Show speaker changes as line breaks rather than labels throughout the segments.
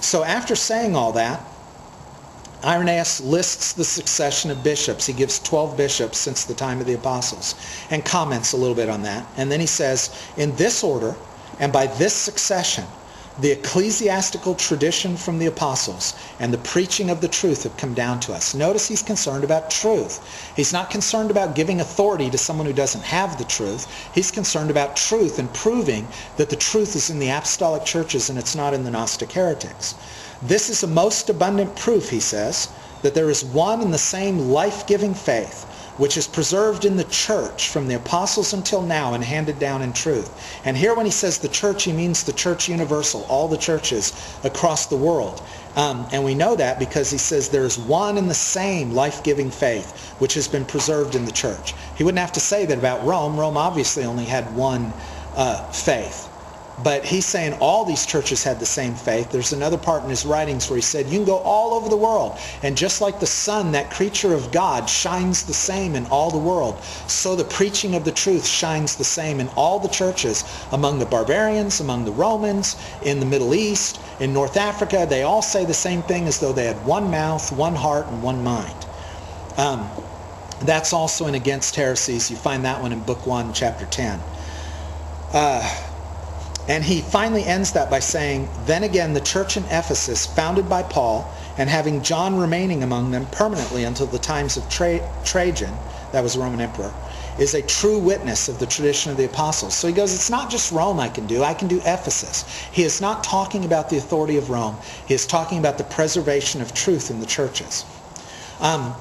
So after saying all that, Irenaeus lists the succession of bishops. He gives 12 bishops since the time of the apostles and comments a little bit on that. And then he says, in this order and by this succession, the ecclesiastical tradition from the apostles and the preaching of the truth have come down to us. Notice he's concerned about truth. He's not concerned about giving authority to someone who doesn't have the truth. He's concerned about truth and proving that the truth is in the apostolic churches and it's not in the Gnostic heretics. This is a most abundant proof, he says, that there is one and the same life-giving faith, which is preserved in the church from the apostles until now and handed down in truth. And here when he says the church, he means the church universal, all the churches across the world. And we know that because he says there is one and the same life-giving faith, which has been preserved in the church. He wouldn't have to say that about Rome. Rome obviously only had one faith. But he's saying all these churches had the same faith. There's another part in his writings where he said, you can go all over the world. And just like the sun, that creature of God, shines the same in all the world, so the preaching of the truth shines the same in all the churches, among the barbarians, among the Romans, in the Middle East, in North Africa. They all say the same thing as though they had one mouth, one heart, and one mind. That's also in Against Heresies. You find that one in Book 1, Chapter 10. And he finally ends that by saying, then again the church in Ephesus, founded by Paul, and having John remaining among them permanently until the times of Trajan, that was a Roman emperor, is a true witness of the tradition of the apostles. So he goes, it's not just Rome I can do Ephesus. He is not talking about the authority of Rome. He is talking about the preservation of truth in the churches. Like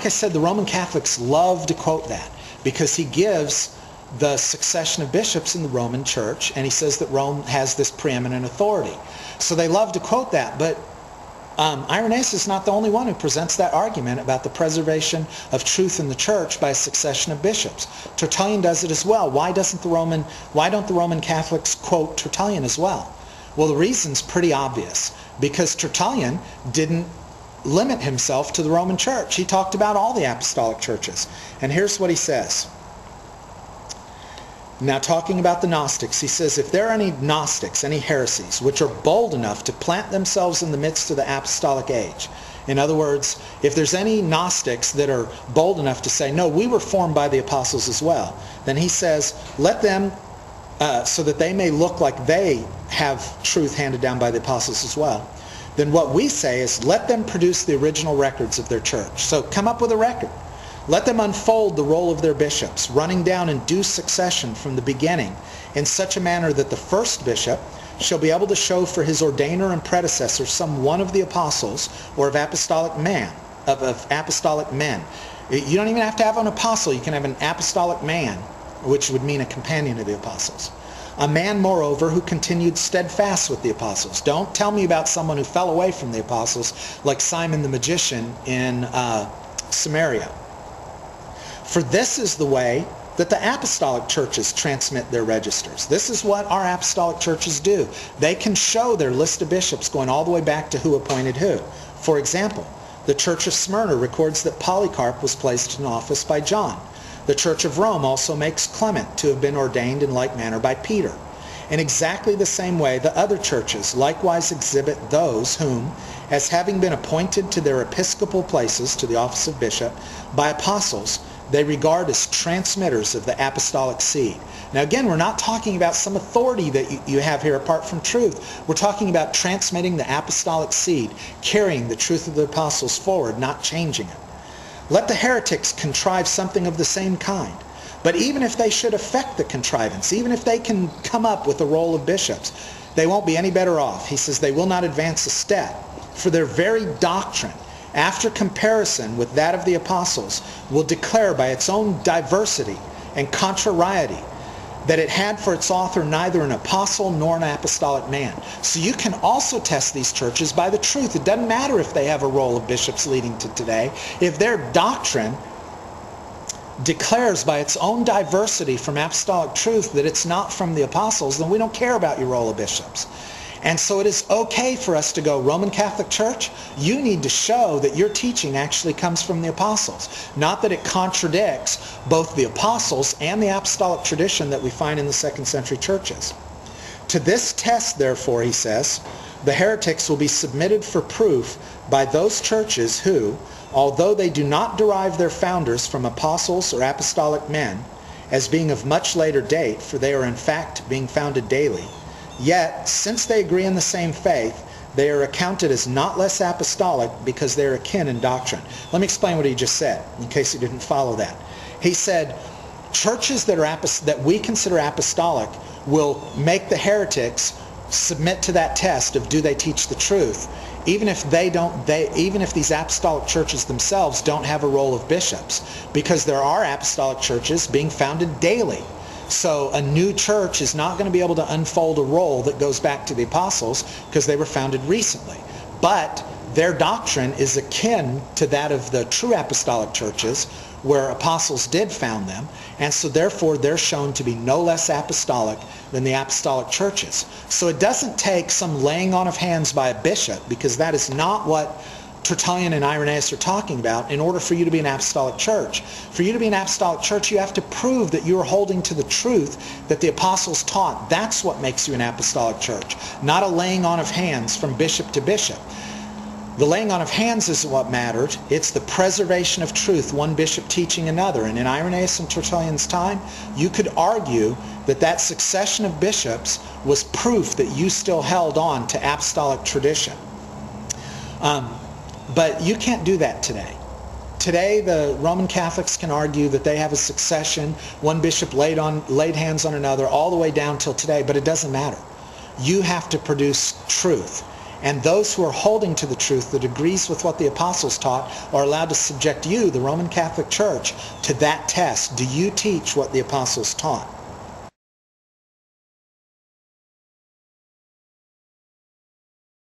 I said, the Roman Catholics love to quote that because he gives the succession of bishops in the Roman Church, and he says that Rome has this preeminent authority. So they love to quote that, but Irenaeus is not the only one who presents that argument about the preservation of truth in the church by a succession of bishops. Tertullian does it as well. Why don't the Roman Catholics quote Tertullian as well? Well, the reason's pretty obvious, because Tertullian didn't limit himself to the Roman Church. He talked about all the apostolic churches. And here's what he says. Now, talking about the Gnostics, he says, if there are any Gnostics, any heresies, which are bold enough to plant themselves in the midst of the apostolic age, in other words, if there's any Gnostics that are bold enough to say, no, we were formed by the apostles as well, then he says, let them, so that they may look like they have truth handed down by the apostles as well, then what we say is, let them produce the original records of their church. So come up with a record. Let them unfold the roll of their bishops, running down in due succession from the beginning, in such a manner that the first bishop shall be able to show for his ordainer and predecessor some one of the apostles, or of apostolic men. You don't even have to have an apostle. You can have an apostolic man, which would mean a companion of the apostles. A man, moreover, who continued steadfast with the apostles. Don't tell me about someone who fell away from the apostles, like Simon the magician in Samaria. For this is the way that the apostolic churches transmit their registers. This is what our apostolic churches do. They can show their list of bishops going all the way back to who appointed who. For example, the Church of Smyrna records that Polycarp was placed in office by John. The Church of Rome also makes Clement to have been ordained in like manner by Peter. In exactly the same way, the other churches likewise exhibit those whom, as having been appointed to their episcopal places, to the office of bishop, by apostles, they regard as transmitters of the apostolic seed. Now again, we're not talking about some authority that you have here apart from truth. We're talking about transmitting the apostolic seed, carrying the truth of the apostles forward, not changing it. Let the heretics contrive something of the same kind. But even if they should affect the contrivance, even if they can come up with a roll of bishops, they won't be any better off. He says they will not advance a step, for their very doctrine, after comparison with that of the apostles, will declare by its own diversity and contrariety that it had for its author neither an apostle nor an apostolic man. So you can also test these churches by the truth. It doesn't matter if they have a roll of bishops leading to today. If their doctrine declares by its own diversity from apostolic truth that it's not from the apostles, then we don't care about your roll of bishops. And so it is okay for us to go, Roman Catholic Church, you need to show that your teaching actually comes from the apostles. Not that it contradicts both the apostles and the apostolic tradition that we find in the second century churches. To this test, therefore, he says, The heretics will be submitted for proof by those churches who, although they do not derive their founders from apostles or apostolic men, as being of much later date, for they are in fact being founded daily, yet, since they agree in the same faith, they are accounted as not less apostolic because they are akin in doctrine. Let me explain what he just said, in case you didn't follow that. He said, churches that we consider apostolic will make the heretics submit to that test of do they teach the truth, even if these apostolic churches themselves don't have a role of bishops, because there are apostolic churches being founded daily. So a new church is not going to be able to unfold a role that goes back to the apostles because they were founded recently. But their doctrine is akin to that of the true apostolic churches where apostles did found them, and so therefore they're shown to be no less apostolic than the apostolic churches. So it doesn't take some laying on of hands by a bishop, because that is not what Tertullian and Irenaeus are talking about in order for you to be an apostolic church. For you to be an apostolic church, you have to prove that you are holding to the truth that the apostles taught. That's what makes you an apostolic church, not a laying on of hands from bishop to bishop. The laying on of hands isn't what mattered. It's the preservation of truth, one bishop teaching another. And in Irenaeus and Tertullian's time, you could argue that that succession of bishops was proof that you still held on to apostolic tradition. But you can't do that today. Today, the Roman Catholics can argue that they have a succession. One bishop laid hands on another all the way down till today, but it doesn't matter. You have to produce truth. And those who are holding to the truth that agrees with what the apostles taught are allowed to subject you, the Roman Catholic Church, to that test. Do you teach what the apostles taught?